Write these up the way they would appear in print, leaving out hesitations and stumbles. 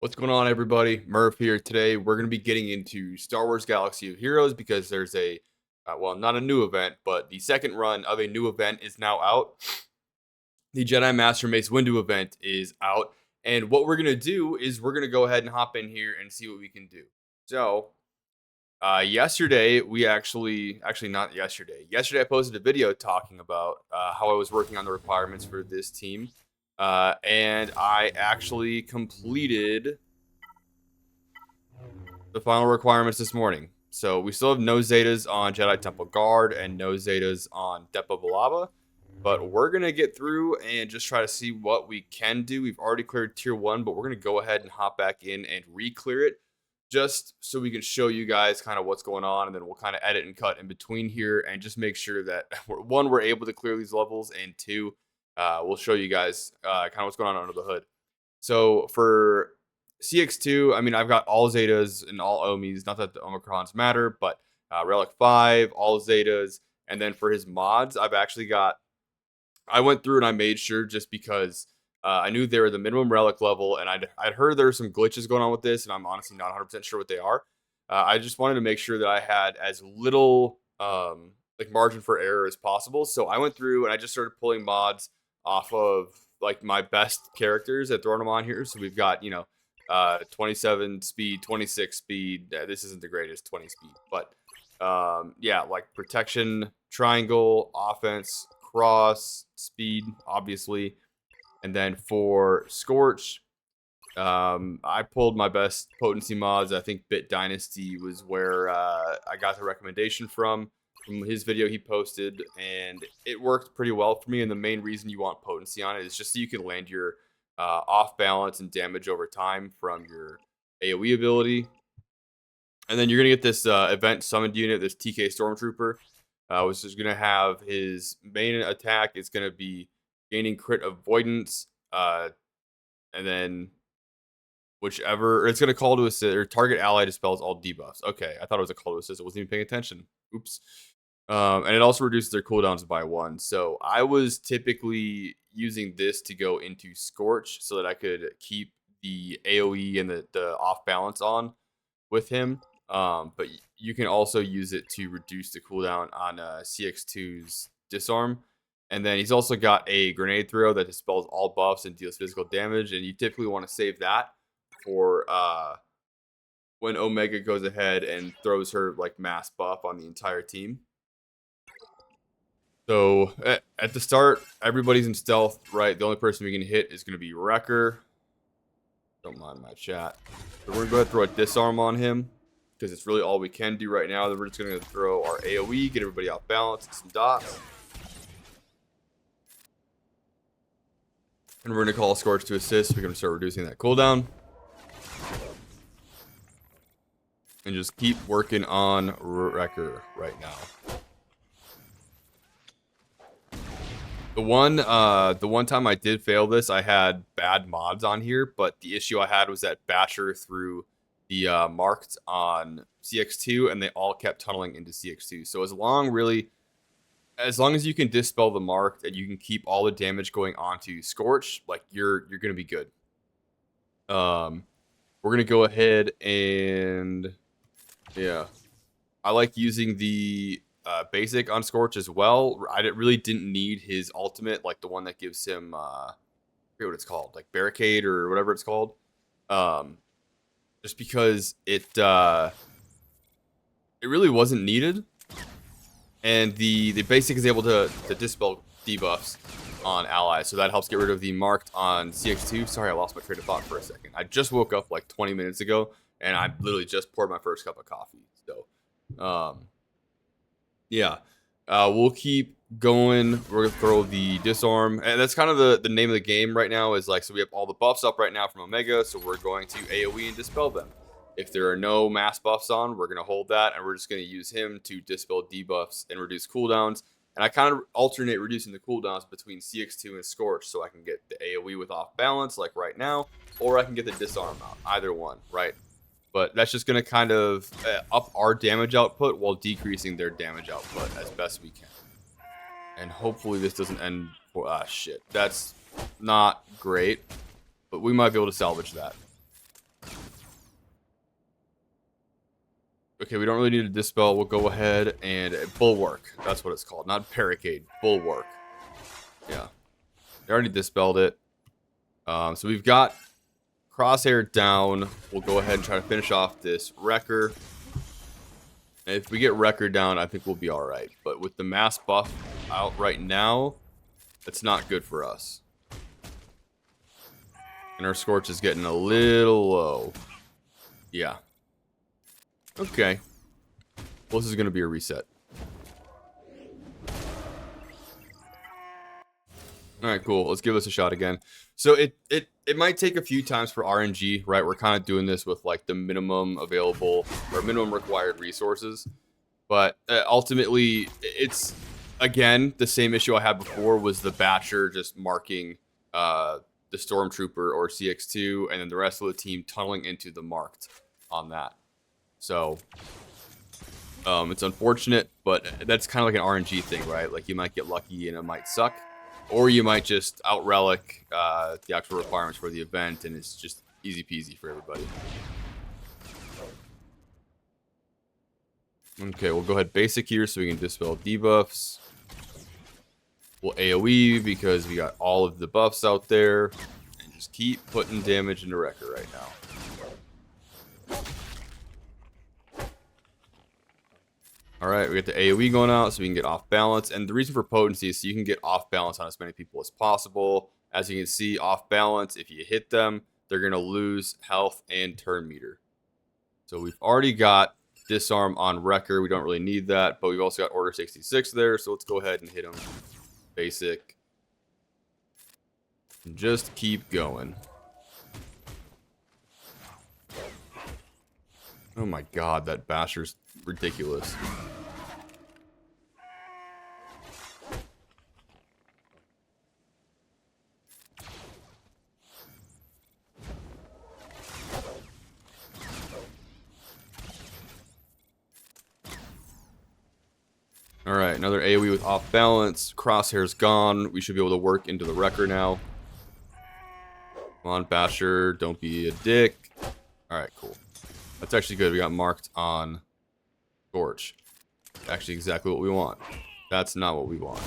What's going on, everybody? Mirphh here. Today, we're going to be getting into Star Wars Galaxy of Heroes because there's well, not a new event, but the second run of a new event is now out. The Jedi Master Mace Windu event is out. And what we're going to do is we're going to go ahead and hop in here and see what we can do. So, yesterday, not yesterday. Yesterday, I posted a video talking about how I was working on the requirements for this team. And I actually completed the final requirements this morning. So we still have no Zetas on Jedi Temple Guard and no Zetas on Depa Billaba. But we're going to get through and just try to see what we can do. We've already cleared Tier 1, but we're going to go ahead and hop back in and re-clear it. Just so we can show you guys kind of what's going on. And then we'll kind of edit and cut in between here. And just make sure that, one, we're able to clear these levels. And two, we'll show you guys kind of what's going on under the hood. So for CX2, I mean, I've got all Zetas and all Omis. Not that the Omicrons matter, but Relic 5, all Zetas. And then for his mods, I went through and I made sure, just because I knew they were the minimum Relic level. And I'd heard there were some glitches going on with this, and I'm honestly not 100% sure what they are. I just wanted to make sure that I had as little like margin for error as possible. So I went through and I just started pulling mods off of like my best characters and throwing them on here. So we've got, 27 speed, 26 speed. This isn't the greatest 20 speed, but yeah, like protection, triangle, offense, cross, speed, obviously. And then for Scorch, I pulled my best potency mods. I think Bit Dynasty was where I got the recommendation from his video he posted, and it worked pretty well for me. And the main reason you want potency on it is just so you can land your off balance and damage over time from your AoE ability. And then you're gonna get this event summoned unit, this TK Stormtrooper, which is gonna have his main attack. It's gonna be gaining crit avoidance, and then whichever it's gonna call to assist or target ally dispels all debuffs. Okay, I thought it was a call to assist. I wasn't even paying attention. Oops. And it also reduces their cooldowns by 1. So I was typically using this to go into Scorch so that I could keep the AoE and the off balance on with him. But you can also use it to reduce the cooldown on CX2's disarm. And then he's also got a grenade throw that dispels all buffs and deals physical damage. And you typically want to save that for when Omega goes ahead and throws her like mass buff on the entire team. So at the start, everybody's in stealth, right? The only person we can hit is going to be Wrecker. Don't mind my chat. So we're going to go ahead and throw a disarm on him because it's really all we can do right now. Then we're just going to throw our AoE, get everybody off balance, and some dots. And we're going to call Scorch to assist. We're going to start reducing that cooldown. And just keep working on Wrecker right now. The one time I did fail this, I had bad mods on here, but the issue I had was that Batcher threw the marked on CX2, and they all kept tunneling into CX2. So as long as you can dispel the marked and you can keep all the damage going onto Scorch, like you're gonna be good. We're gonna go ahead and yeah, I like using the basic on Scorch as well. I really didn't need his ultimate, like the one that gives him I forget what it's called, like barricade or whatever it's called. Just because it really wasn't needed. And the basic is able to dispel debuffs on allies, so that helps get rid of the marked on CX2. Sorry, I lost my train of thought for a second. I just woke up like 20 minutes ago, and I literally just poured my first cup of coffee. So, yeah, we'll keep going. We're gonna throw the disarm, and that's kind of the name of the game right now. Is like, so we have all the buffs up right now from Omega, so we're going to AoE and dispel them. If there are no mass buffs on, we're gonna hold that, and we're just gonna use him to dispel debuffs and reduce cooldowns. And I kind of alternate reducing the cooldowns between CX2 and Scorch, so I can get the AoE with off balance, like right now, or I can get the disarm out. Either one, right? But that's just going to kind of up our damage output while decreasing their damage output as best we can. And hopefully this doesn't end for... shit. That's not great. But we might be able to salvage that. Okay, we don't really need a dispel. We'll go ahead and bulwark. That's what it's called. Not barricade. Bulwark. Yeah. They already dispelled it. So we've got Crosshair down. We'll go ahead and try to finish off this Wrecker. And if we get Wrecker down, I think we'll be alright. But with the mass buff out right now, it's not good for us. And our Scorch is getting a little low. Yeah. Okay. Well, this is going to be a reset. Alright, cool. Let's give this a shot again. So it might take a few times for RNG, right? We're kind of doing this with like the minimum available or minimum required resources. But ultimately, it's, again, the same issue I had before was the Batcher just marking the Stormtrooper or CX2 and then the rest of the team tunneling into the marked on that. So it's unfortunate, but that's kind of like an RNG thing, right? Like you might get lucky and it might suck. Or you might just out-relic the actual requirements for the event, and it's just easy peasy for everybody. Okay, we'll go ahead basic here so we can dispel debuffs. We'll AoE because we got all of the buffs out there. And just keep putting damage into Wrecker right now. Alright, we got the AoE going out so we can get off balance. And the reason for potency is so you can get off balance on as many people as possible. As you can see, off balance, if you hit them, they're going to lose health and turn meter. So we've already got disarm on Wrecker. We don't really need that. But we've also got Order 66 there. So let's go ahead and hit him. Basic. And just keep going. Oh my god, that Basher's ridiculous. Alright, another AoE with off balance. Crosshair's gone. We should be able to work into the Wrecker now. Come on, Basher. Don't be a dick. Alright, cool. That's actually good. We got marked on Scorch. Actually exactly what we want. That's not what we want.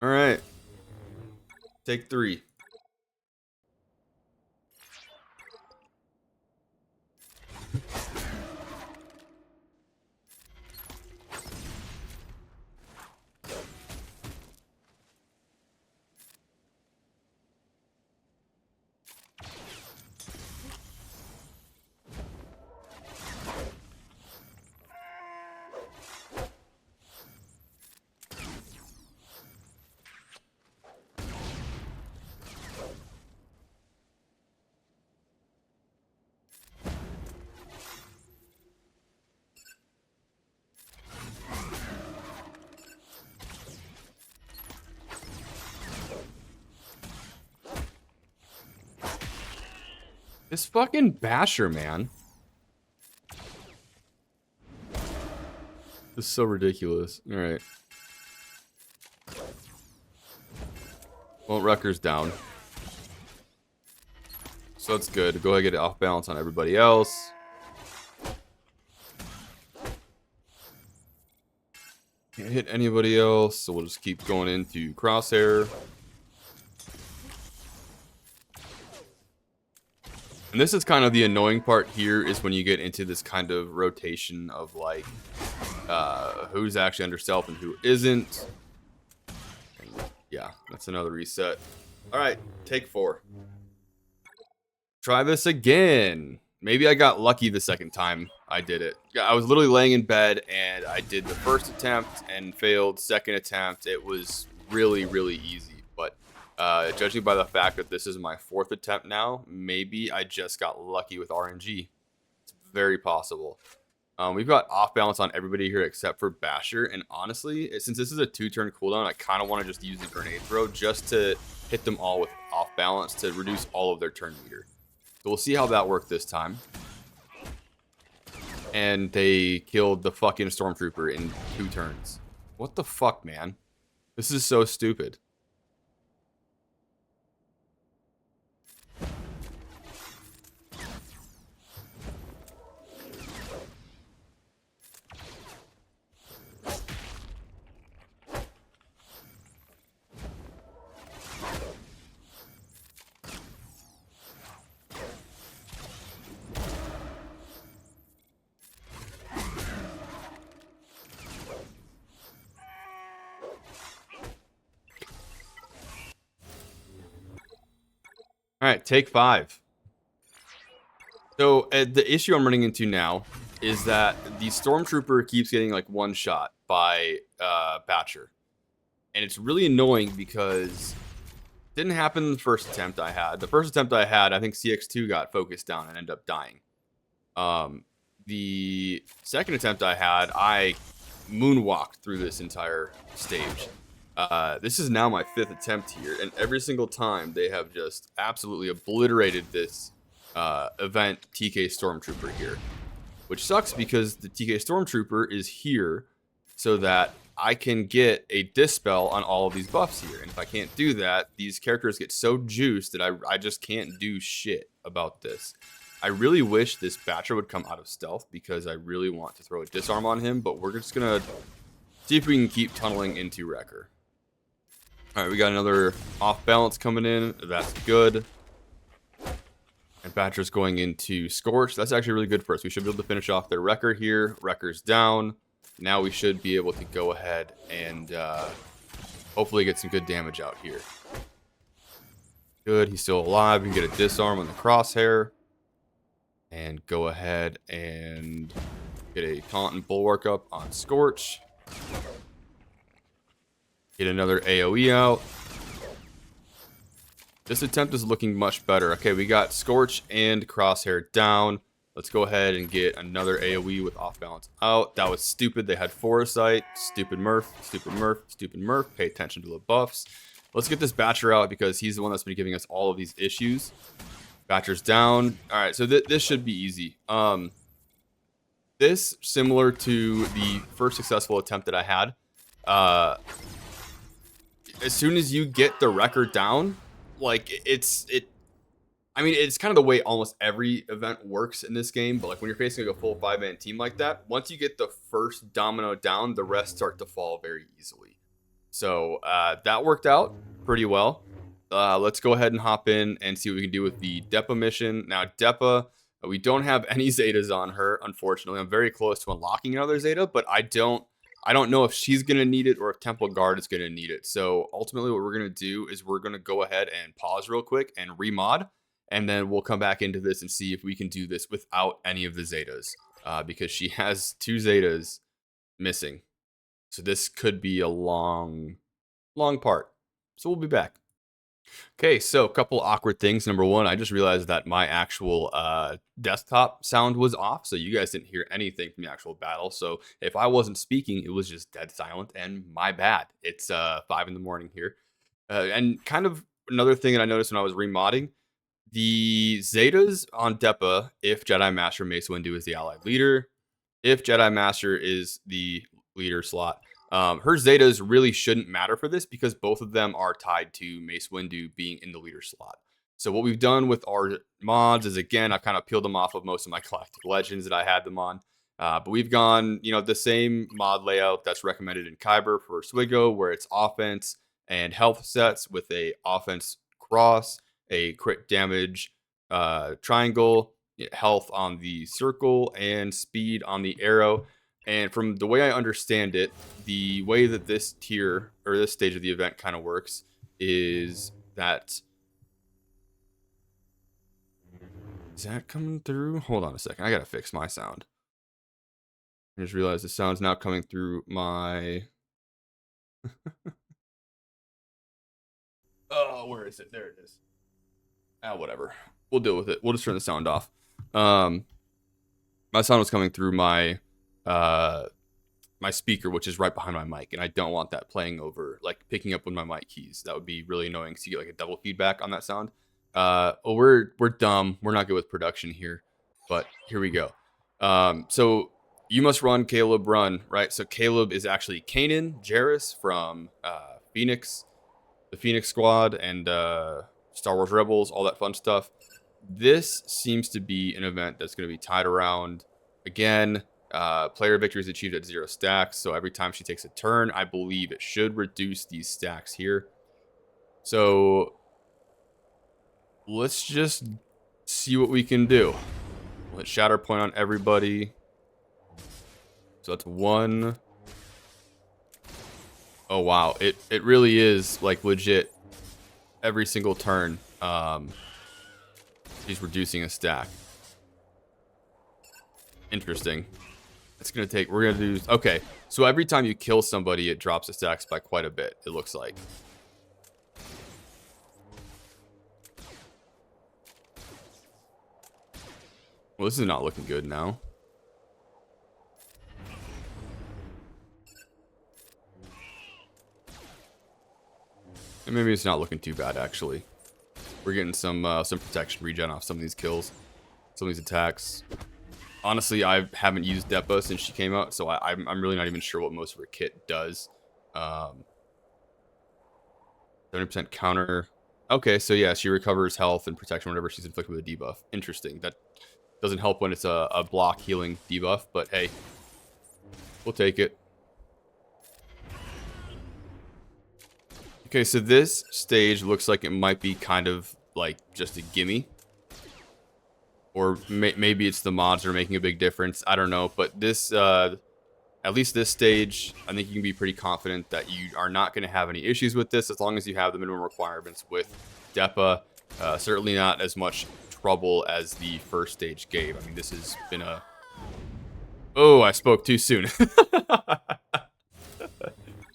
Alright. Take 3. This fucking Basher, man. This is so ridiculous. Alright. Well, Wrecker's down. So that's good. Go ahead and get it off balance on everybody else. Can't hit anybody else, so we'll just keep going into Crosshair. And this is kind of the annoying part here is when you get into this kind of rotation of like who's actually under stealth and who isn't. And yeah, that's another reset. Alright, take 4. Try this again. Maybe I got lucky the second time I did it. I was literally laying in bed and I did the first attempt and failed. Second attempt, it was really, really easy. But judging by the fact that this is my 4th attempt now, maybe I just got lucky with RNG. It's very possible. We've got off balance on everybody here except for Basher. And honestly, since this is a 2-turn cooldown, I kind of want to just use the grenade throw just to hit them all with off balance to reduce all of their turn meter. So we'll see how that worked this time. And they killed the fucking Stormtrooper in 2 turns. What the fuck, man? This is so stupid. All right, take 5. So the issue I'm running into now is that the Stormtrooper keeps getting like one shot by Batcher. And it's really annoying because it didn't happen in the first attempt I had. The first attempt I had, I think CX2 got focused down and ended up dying. The second attempt I had, I moonwalked through this entire stage. This is now my 5th attempt here, and every single time they have just absolutely obliterated this event TK Stormtrooper here. Which sucks because the TK Stormtrooper is here so that I can get a dispel on all of these buffs here. And if I can't do that, these characters get so juiced that I just can't do shit about this. I really wish this Batcher would come out of stealth because I really want to throw a disarm on him, but we're just going to see if we can keep tunneling into Wrecker. All right, we got another off balance coming in. That's good. And Batcher's going into Scorch. That's actually really good for us. We should be able to finish off their Wrecker here. Wrecker's down. Now we should be able to go ahead and hopefully get some good damage out here. Good, he's still alive. We can get a disarm on the crosshair. And go ahead and get a taunt and bulwark up on Scorch. Get another AoE out. This attempt is looking much better. Okay, we got Scorch and Crosshair down. Let's go ahead and get another AoE with off balance out. That was stupid. They had foresight. Stupid Mirphh, stupid Mirphh, stupid Mirphh. Pay attention to the buffs. Let's get this Batcher out because he's the one that's been giving us all of these issues. Batcher's down. All right, so this should be easy. This, similar to the first successful attempt that I had, as soon as you get the Wrecker down, like I mean, it's kind of the way almost every event works in this game, but like when you're facing like a full 5-man team like that, once you get the first domino down, the rest start to fall very easily. So that worked out pretty well. Let's go ahead and hop in and see what we can do with the Depa mission. Now, Depa, we don't have any Zetas on her, unfortunately. I'm very close to unlocking another Zeta, but I don't know if she's going to need it or if Temple Guard is going to need it. So ultimately what we're going to do is we're going to go ahead and pause real quick and remod. And then we'll come back into this and see if we can do this without any of the Zetas. Because she has 2 Zetas missing. So this could be a long part. So we'll be back. Okay, so a couple awkward things. Number one, I just realized that my actual desktop sound was off, so you guys didn't hear anything from the actual battle. So if I wasn't speaking, it was just dead silent, and my bad. It's 5 in the morning here. And kind of another thing that I noticed when I was remodding, the Zetas on Depa, if Jedi Master Mace Windu is the allied leader, if Jedi Master is the leader slot, her Zetas really shouldn't matter for this because both of them are tied to Mace Windu being in the leader slot. So what we've done with our mods is, again, I've kind of peeled them off of most of my Galactic Legends that I had them on. But we've gone, the same mod layout that's recommended in Kyber for SWGOH, where it's offense and health sets with a offense cross, a crit damage triangle, health on the circle, and speed on the arrow. And from the way I understand it, the way that this tier or this stage of the event kind of works is that... Is that coming through? Hold on a second. I gotta fix my sound. I just realized the sound's now coming through my... Oh, where is it? There it is. Whatever. We'll deal with it. We'll just turn the sound off. My sound was coming through my my speaker, which is right behind my mic, and I don't want that playing over, like picking up with my mic keys. That would be really annoying to get like a double feedback on that sound. We're dumb. We're not good with production here, but here we go. So you must run, Caleb, run, right? So Caleb is actually Kanan Jarrus from Phoenix, the Phoenix Squad, and Star Wars Rebels, all that fun stuff. This seems to be an event that's going to be tied around, again, player victories achieved at 0 stacks. So every time she takes a turn, I believe it should reduce these stacks here. So let's just see what we can do. Let's shatter point on everybody. So that's 1. Oh, wow. It really is like legit every single turn. She's reducing a stack. Interesting. It's gonna take. We're gonna do. Okay, so every time you kill somebody, it drops the stacks by quite a bit. It looks like. Well, this is not looking good now. And maybe it's not looking too bad actually. We're getting some protection regen off some of these kills, some of these attacks. Honestly, I haven't used Depa since she came out, so I'm really not even sure what most of her kit does. 70% counter. Okay, so yeah, she recovers health and protection whenever she's inflicted with a debuff. Interesting. That doesn't help when it's a block healing debuff, but hey, we'll take it. Okay, so this stage looks like it might be kind of like just a gimme. Or maybe it's the mods that are making a big difference. I don't know. But this, at least this stage, I think you can be pretty confident that you are not going to have any issues with this as long as you have the minimum requirements with Depa. Certainly not as much trouble as the first stage gave. I mean, this has been a... Oh, I spoke too soon.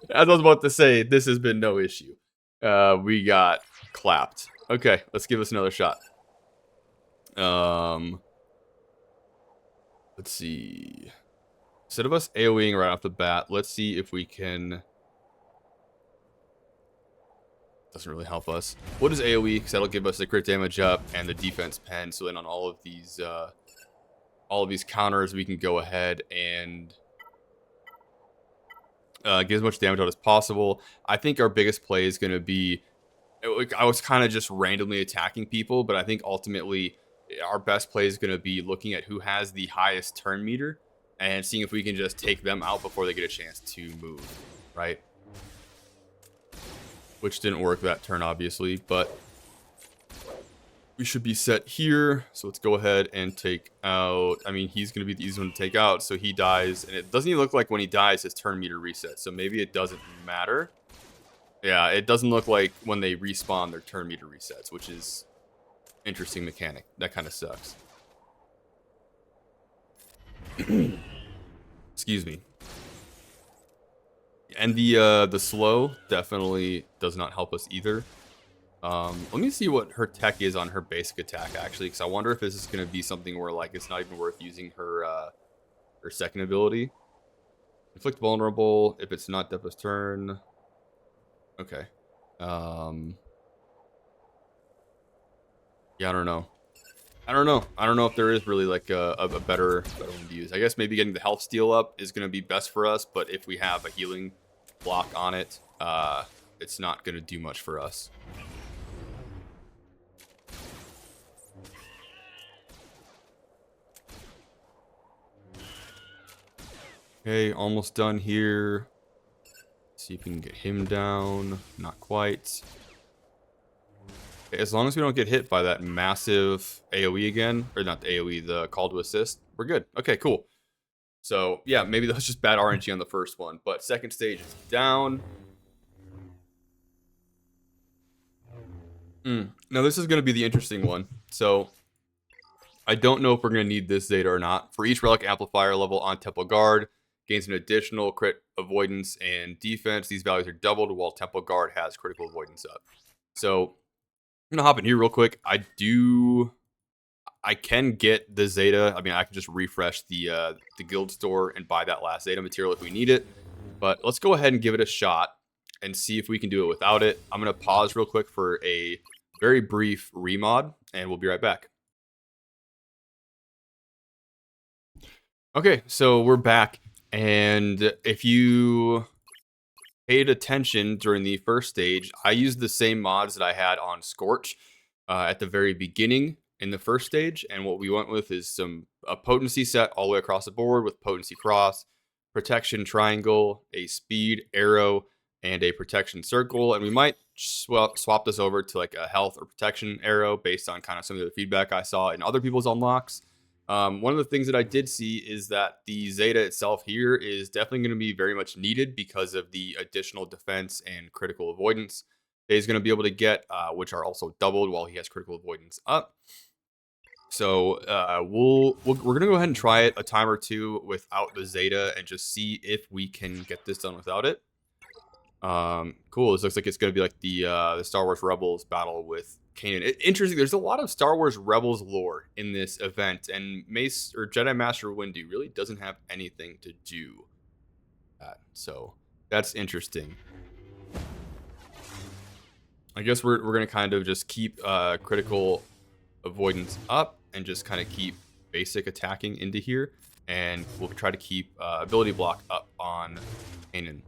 As I was about to say, this has been no issue. We got clapped. Okay, let's give us another shot. Let's see. Instead of us AoEing right off the bat, let's see if we can... Doesn't really help us. What is AoE? Because that'll give us the crit damage up and the defense pen. So then on all of these counters, we can go ahead and get as much damage out as possible. I think our biggest play is going to be... I was kind of just randomly attacking people, but I think ultimately our best play is going to be looking at who has the highest turn meter and seeing if we can just take them out before they get a chance to move, right? Which didn't work that turn, obviously, but we should be set here. So let's go ahead and take out... I mean, he's going to be the easy one to take out, so he dies. And it doesn't even look like when he dies, his turn meter resets. So maybe it doesn't matter. Yeah, it doesn't look like when they respawn, their turn meter resets, which is interesting mechanic. That kind of sucks. Excuse me. And the slow definitely does not help us either. Let me see what her tech is on her basic attack, actually, because I wonder if this is going to be something where, like, it's not even worth using her her second ability. Inflict vulnerable if it's not Depa's turn. Okay. Yeah, I don't know. I don't know if there is really like a better one to use. I guess maybe getting the health steal up is going to be best for us, but if we have a healing block on it, it's not going to do much for us. Okay, almost done here. See if we can get him down. Not quite. Okay, as long as we don't get hit by that massive AoE again, or not the AoE, the call to assist, we're good. Okay, cool. So yeah, maybe that was just bad RNG on the first one, but second stage is down. Now this is going to be the interesting one. So I don't know if we're going to need this Zeta or not. For each relic amplifier level on Temple Guard, gains an additional crit avoidance and defense. These values are doubled while Temple Guard has critical avoidance up. So I'm gonna hop in here real quick. I can get the Zeta. I mean, I can just refresh the guild store and buy that last Zeta material if we need it. But let's go ahead and give it a shot and see if we can do it without it. I'm gonna pause real quick for a very brief remod, and we'll be right back. Okay, so we're back. And if you paid attention during the first stage, I used the same mods that I had on SWGOH at the very beginning in the first stage. And what we went with is a potency set all the way across the board with potency cross, protection triangle, a speed arrow, and a protection circle. And we might swap this over to like a health or protection arrow based on kind of some of the feedback I saw in other people's unlocks. One of the things that I did see is that the Zeta itself here is definitely going to be very much needed because of the additional defense and critical avoidance he's going to be able to get, which are also doubled while he has critical avoidance up. So we're gonna go ahead and try it a time or two without the Zeta and just see if we can get this done without it. Cool. This looks like it's gonna be like the Star Wars Rebels battle with Kanan. Interesting. There's a lot of Star Wars Rebels lore in this event, and Mace or Jedi Master Windu really doesn't have anything to do that. So that's interesting. I guess we're gonna kind of just keep critical avoidance up and just kind of keep basic attacking into here, and we'll try to keep ability block up on Kanan.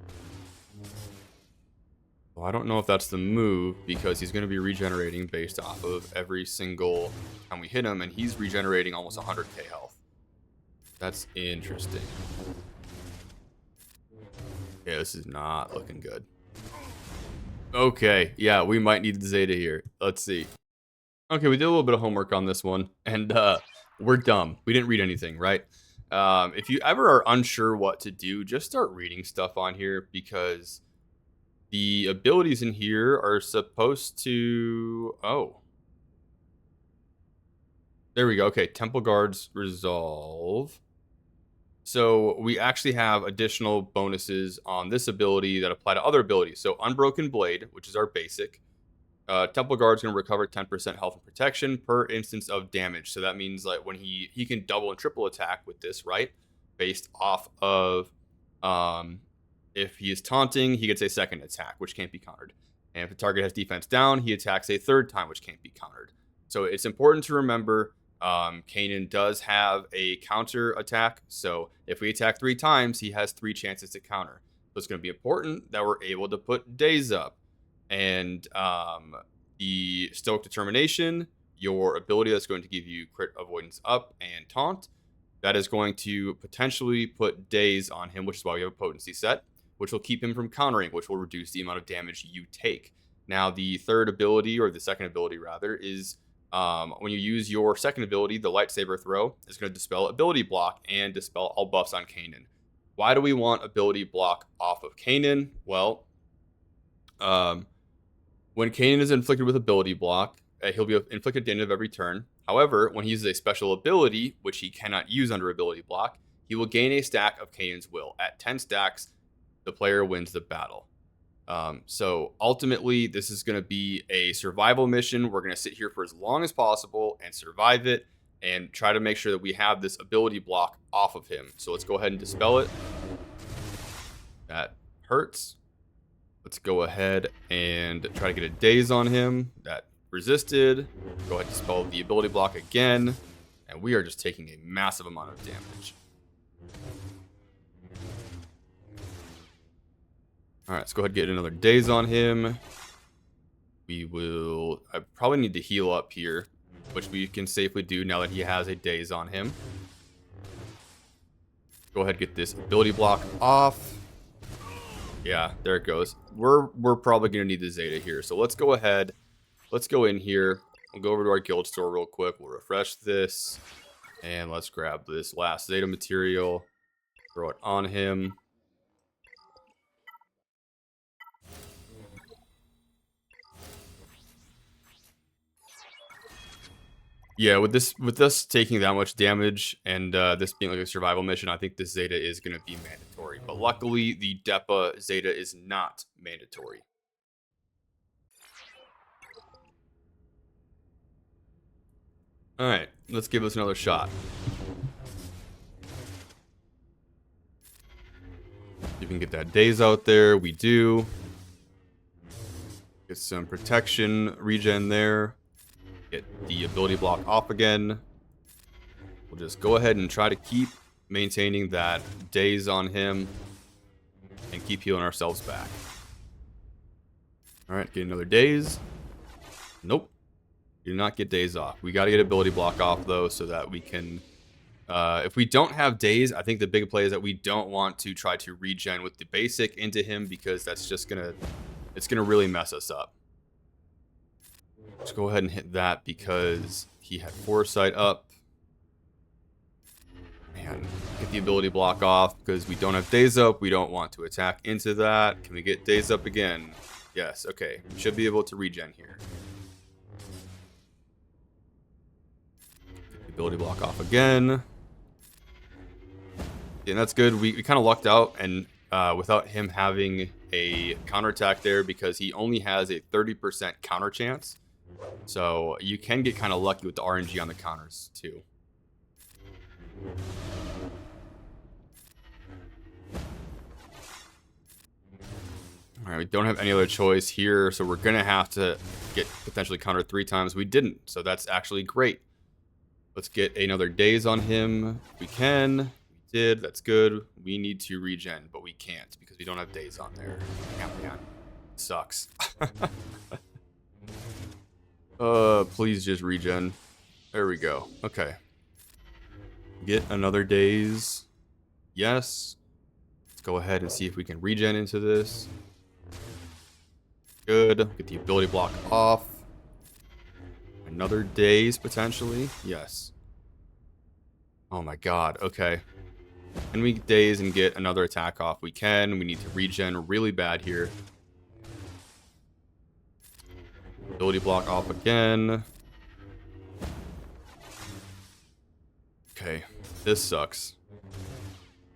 Well, I don't know if that's the move because he's going to be regenerating based off of every single time we hit him, and he's regenerating almost 100k health. That's interesting. Yeah, this is not looking good. Okay, yeah, we might need the Zeta here. Let's see. Okay, we did a little bit of homework on this one, and we're dumb. We didn't read anything, right? If you ever are unsure what to do, just start reading stuff on here, because the abilities in here are supposed to... Oh. There we go. Okay, Temple Guards resolve. So we actually have additional bonuses on this ability that apply to other abilities. So Unbroken Blade, which is our basic. Temple Guard's going to recover 10% health and protection per instance of damage. So that means like when he can double and triple attack with this, right? Based off of if he is taunting, he gets a second attack, which can't be countered. And if the target has defense down, he attacks a third time, which can't be countered. So it's important to remember Kanan does have a counter attack. So if we attack 3 times, he has 3 chances to counter. So it's going to be important that we're able to put days up. And the Stoic Determination, your ability that's going to give you crit avoidance up and taunt, that is going to potentially put days on him, which is why we have a potency set, which will keep him from countering, which will reduce the amount of damage you take. Now, the third ability, or the second ability rather, is when you use your second ability, the lightsaber throw, is going to dispel ability block and dispel all buffs on Kanan. Why do we want ability block off of Kanan? Well, when Kanan is inflicted with ability block, he'll be inflicted at the end of every turn. However, when he uses a special ability, which he cannot use under ability block, he will gain a stack of Kanan's will. At 10 stacks, the player wins the battle. So ultimately, this is going to be a survival mission. We're going to sit here for as long as possible and survive it and try to make sure that we have this ability block off of him. So let's go ahead and dispel it. That hurts. Let's go ahead and try to get a daze on him. That resisted. Go ahead and dispel the ability block again. And we are just taking a massive amount of damage. Alright, let's go ahead and get another daze on him. I probably need to heal up here, which we can safely do now that he has a daze on him. Go ahead and get this ability block off. Yeah, there it goes. We're probably going to need the Zeta here. So let's go ahead. Let's go in here. We'll go over to our guild store real quick. We'll refresh this. And let's grab this last Zeta material. Throw it on him. Yeah, with us taking that much damage and this being like a survival mission, I think this Zeta is going to be mandatory. But luckily, the Depa Zeta is not mandatory. All right, let's give this another shot. If we can get that daze out there, we do. Get some protection regen there. Get the ability block off again. We'll just go ahead and try to keep maintaining that daze on him and keep healing ourselves back. All right, get another daze. Nope. Do not get daze off. We got to get ability block off though, so that we can if we don't have daze, I think the big play is that we don't want to try to regen with the basic into him, because that's just it's gonna really mess us up. Let's go ahead and hit that because he had foresight up. Man, get the ability block off because we don't have daze up. We don't want to attack into that. Can we get daze up again? Yes, okay. We should be able to regen here. ability block off again. Yeah, and that's good. We kind of lucked out, and without him having a counterattack there, because he only has a 30% counter chance. So you can get kind of lucky with the RNG on the counters too. All right, we don't have any other choice here, so we're gonna have to get potentially countered 3 times. We didn't, so that's actually great. Let's get another daze on him. We can. We did. That's good. We need to regen, but we can't because we don't have daze on there. Yeah, man. Sucks. Please just regen. There we go. Okay. Get another daze. Yes. Let's go ahead and see if we can regen into this. Good. Get the ability block off. Another daze, potentially. Yes. Oh my god. Okay. Can we daze and get another attack off? We can. We need to regen really bad here. Ability block off again. Okay. This sucks.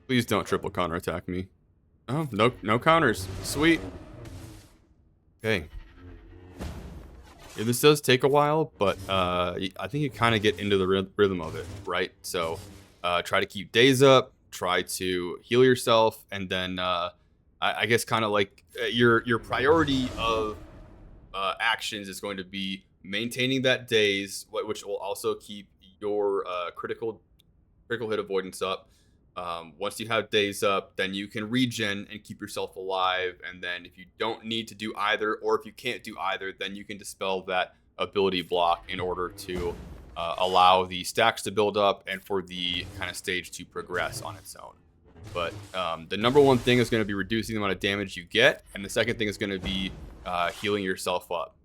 Please don't triple counterattack me. Oh, no counters. Sweet. Okay. Yeah, this does take a while, but I think you kind of get into the rhythm of it, right? So try to keep days up, try to heal yourself, and then I guess kind of like your priority of actions is going to be maintaining that daze, which will also keep your critical hit avoidance up. Once you have days up, then you can regen and keep yourself alive. And then if you don't need to do either, or if you can't do either, then you can dispel that ability block in order to allow the stacks to build up and for the kind of stage to progress on its own. But the number one thing is going to be reducing the amount of damage you get. And the second thing is going to be healing yourself up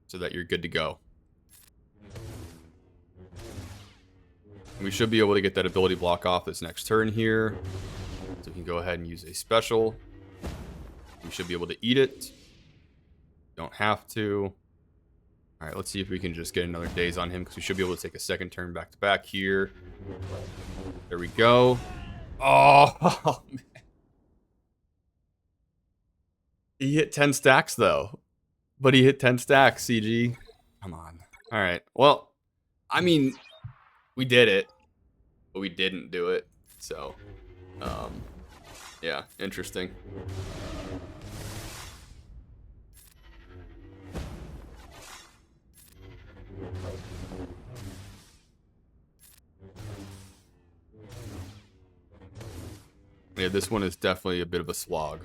so that you're good to go. We should be able to get that ability block off this next turn here. So we can go ahead and use a special. We should be able to eat it. Don't have to. All right, let's see if we can just get another daze on him because we should be able to take a second turn back to back here. There we go. Oh, man. He hit 10 stacks though. But he hit 10 stacks, CG. Come on. All right. Well, I mean, we did it, but we didn't do it. So, yeah, interesting. Yeah, this one is definitely a bit of a slog.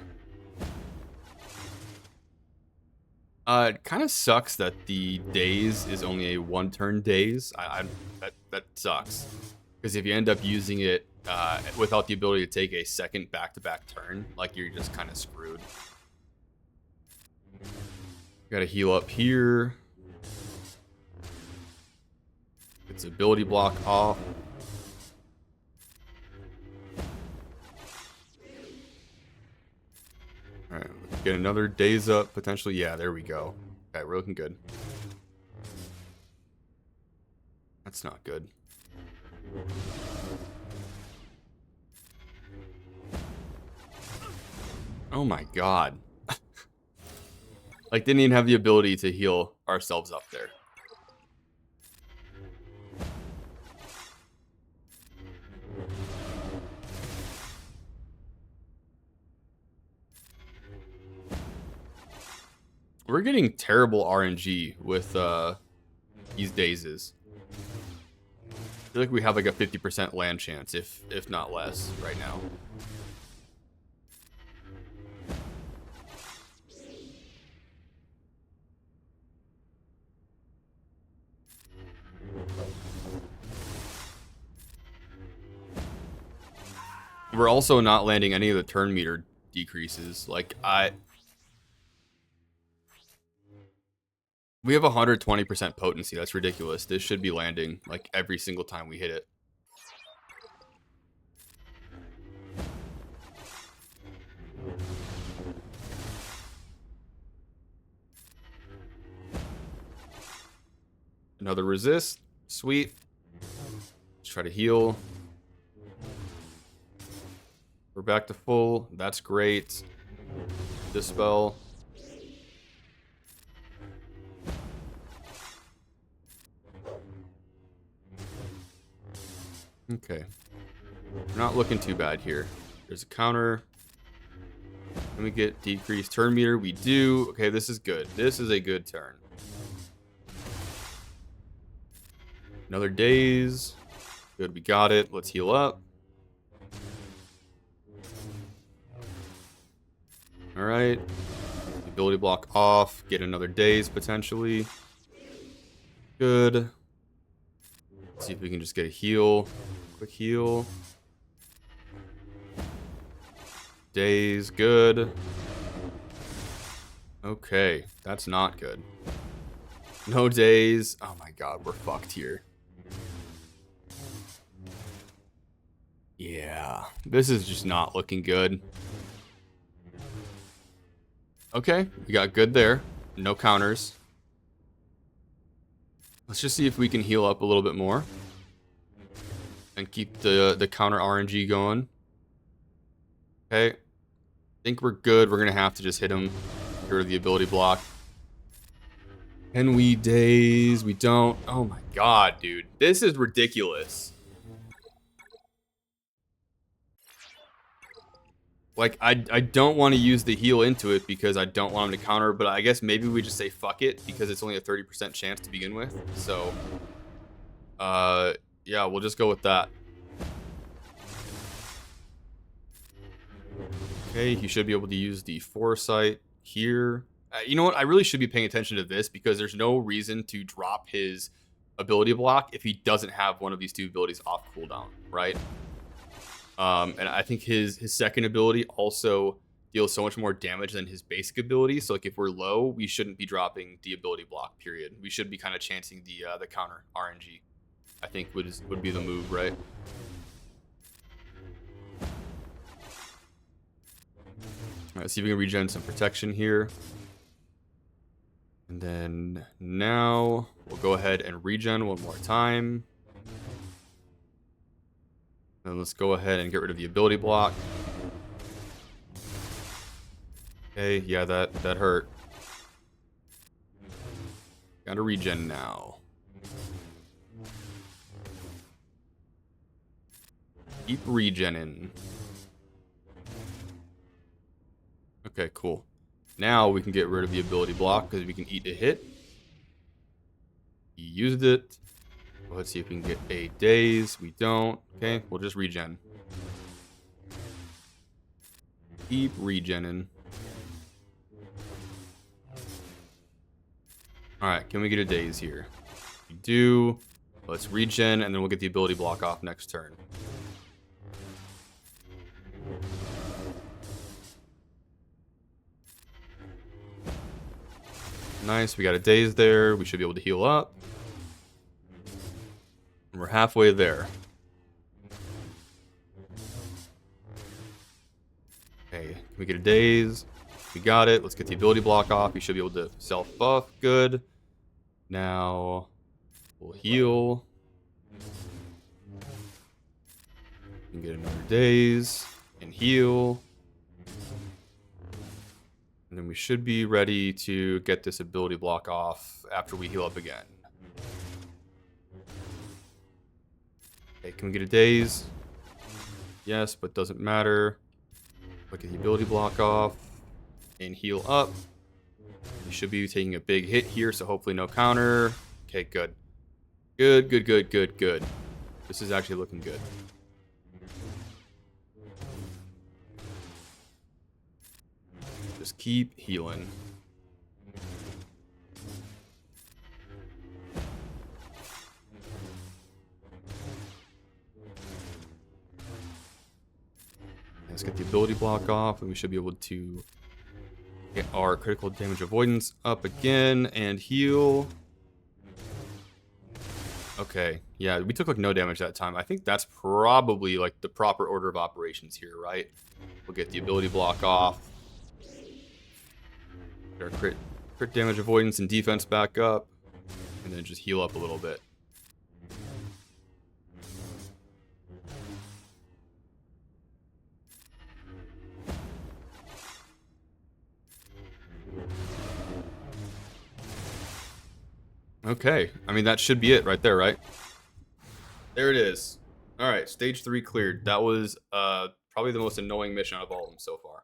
It kind of sucks that the daze is only a 1-turn daze. That sucks. Because if you end up using it without the ability to take a second back-to-back turn, like you're just kind of screwed. Gotta heal up here. It's ability block off. Alright, get another daze up, potentially. Yeah, there we go. Okay, we're looking good. That's not good. Oh my god. Like, didn't even have the ability to heal ourselves up there. We're getting terrible RNG with these dazes. I feel like we have like a 50% land chance, if not less, right now. We're also not landing any of the turn meter decreases. Like, we have 120% potency. That's ridiculous. This should be landing like every single time we hit it. Another resist. Sweet. try to heal. We're back to full. That's great. Dispel. Okay. We're not looking too bad here. There's a counter. Can we get decreased turn meter? We do. Okay, this is good. This is a good turn. Another daze. Good, we got it. Let's heal up. Alright. Ability block off. Get another daze potentially. Good. Let's see if we can just get a heal. Quick heal. Daze. Good. Okay. That's not good. No daze. Oh my god, we're fucked here. Yeah. This is just not looking good. Okay, we got good there. No counters. Let's just see if we can heal up a little bit more. And keep the counter RNG going. Okay. I think we're good. We're going to have to just hit him. Get rid of the ability block. Can we daze? We don't. Oh my god, dude. This is ridiculous. Like, I don't want to use the heal into it because I don't want him to counter, but I guess maybe we just say fuck it because it's only a 30% chance to begin with. So, yeah, we'll just go with that. Okay, he should be able to use the foresight here. You know what? I really should be paying attention to this because there's no reason to drop his ability block if he doesn't have one of these two abilities off cooldown, right? And I think his second ability also deals so much more damage than his basic ability. So like if we're low, we shouldn't be dropping the ability block, period. We should be kind of chancing the counter RNG. I think would be the move, right? All right, let's see if we can regen some protection here. And then now we'll go ahead and regen one more time. Then let's go ahead and get rid of the ability block. Okay, yeah, that hurt. Gotta regen now. Keep regening. Okay, cool. Now we can get rid of the ability block because we can eat a hit. He used it. Let's see if we can get a daze. We don't. Okay, we'll just regen. Keep regening. Alright, can we get a daze here? We do. Let's regen, and then we'll get the ability block off next turn. Nice, we got a daze there. We should be able to heal up. And we're halfway there. Okay, can we get a daze? We got it. Let's get the ability block off. We should be able to self-buff. Good. Now, we'll heal. We can get another daze and heal. And then we should be ready to get this ability block off after we heal up again. Okay, can we get a daze? Yes, but doesn't matter. Look at the ability block off and heal up. We should be taking a big hit here, so hopefully no counter. Okay, good. Good, good, good, good, good. This is actually looking good. Just keep healing. Let's get the ability block off, and we should be able to get our critical damage avoidance up again and heal. Okay, yeah, we took like no damage that time. I think that's probably like the proper order of operations here, right? We'll get the ability block off. Get our crit damage avoidance and defense back up, and then just heal up a little bit. Okay. I mean, that should be it right there, right? There it is. All right, stage 3 cleared. That was probably the most annoying mission out of all of them so far.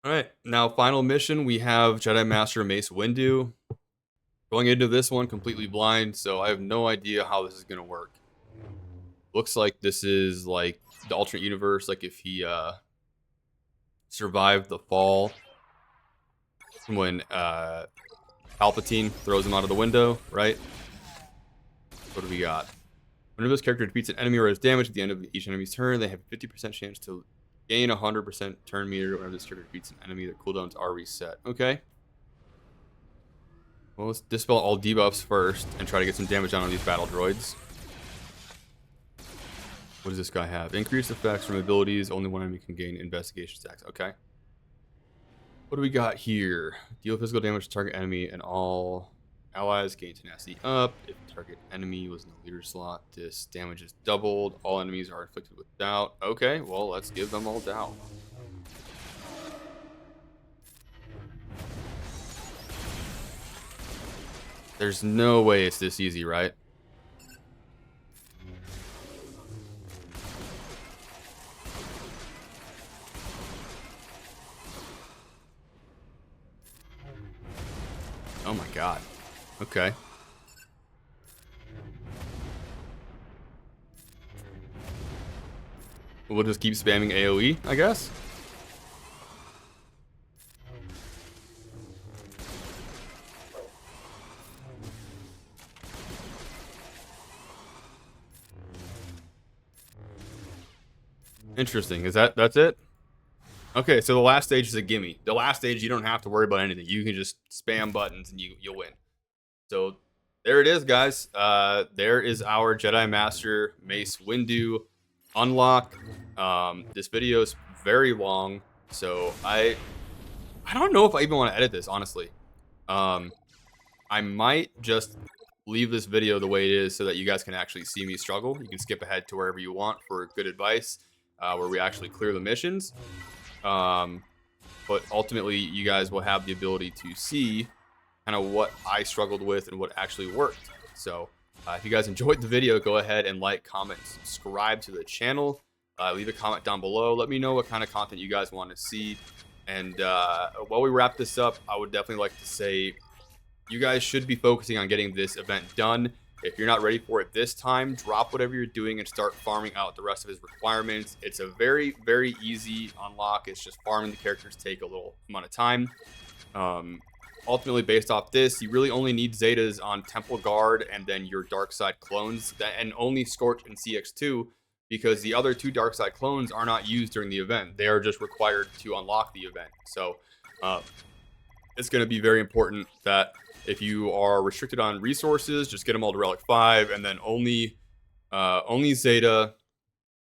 All right, now final mission. We have Jedi Master Mace Windu. Going into this one completely blind, so I have no idea how this is gonna work. Looks like this is like the alternate universe, like if he survived the fall when Palpatine throws him out of the window, right? What do we got? Whenever this character defeats an enemy or is damaged at the end of each enemy's turn, they have a 50% chance to gain 100% turn meter. Whenever this character defeats an enemy, their cooldowns are reset. Okay. Well, let's dispel all debuffs first and try to get some damage down on these battle droids. What does this guy have? Increased effects from abilities. Only one enemy can gain investigation stacks. Okay. What do we got here? Deal physical damage to target enemy and all allies gain tenacity up. If target enemy was in the leader slot, this damage is doubled. All enemies are inflicted with doubt. Okay, well, let's give them all doubt. There's no way it's this easy, right? Oh my god. Okay. We'll just keep spamming AoE, I guess. Interesting. That's it? Okay, so the last stage is a gimme. The last stage, you don't have to worry about anything. You can just spam buttons and you'll win. So there it is, guys. There is our Jedi Master Mace Windu unlock. This video is very long, so I don't know if I even want to edit this, honestly. I might just leave this video the way it is so that you guys can actually see me struggle. You can skip ahead to wherever you want for good advice, where we actually clear the missions. But ultimately, you guys will have the ability to see kind of what I struggled with and what actually worked. So if you guys enjoyed the video, go ahead and like, comment, subscribe to the channel. Leave a comment down below. Let me know what kind of content you guys want to see. And while we wrap this up, I would definitely like to say you guys should be focusing on getting this event done. If you're not ready for it this time, drop whatever you're doing and start farming out the rest of his requirements. It's a very, very easy unlock. It's just farming the characters take a little amount of time. Ultimately, based off this, you really only need Zetas on Temple Guard and then your Dark Side clones, and only SWGOH and CX2, because the other two Dark Side clones are not used during the event. They are just required to unlock the event. So it's going to be very important that if you are restricted on resources, just get them all to Relic 5, and then only Zeta,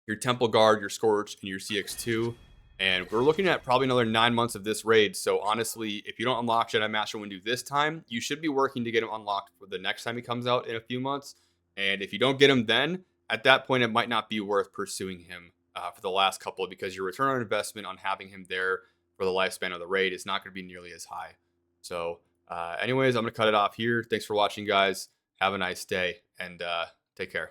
your Temple Guard, your SWGOH, and your CX2. And we're looking at probably another 9 months of this raid. So honestly, if you don't unlock Jedi Master Windu this time, you should be working to get him unlocked for the next time he comes out in a few months. And if you don't get him then, at that point, it might not be worth pursuing him for the last couple, because your return on investment on having him there for the lifespan of the raid is not going to be nearly as high. So anyways, I'm going to cut it off here. Thanks for watching, guys. Have a nice day, and take care.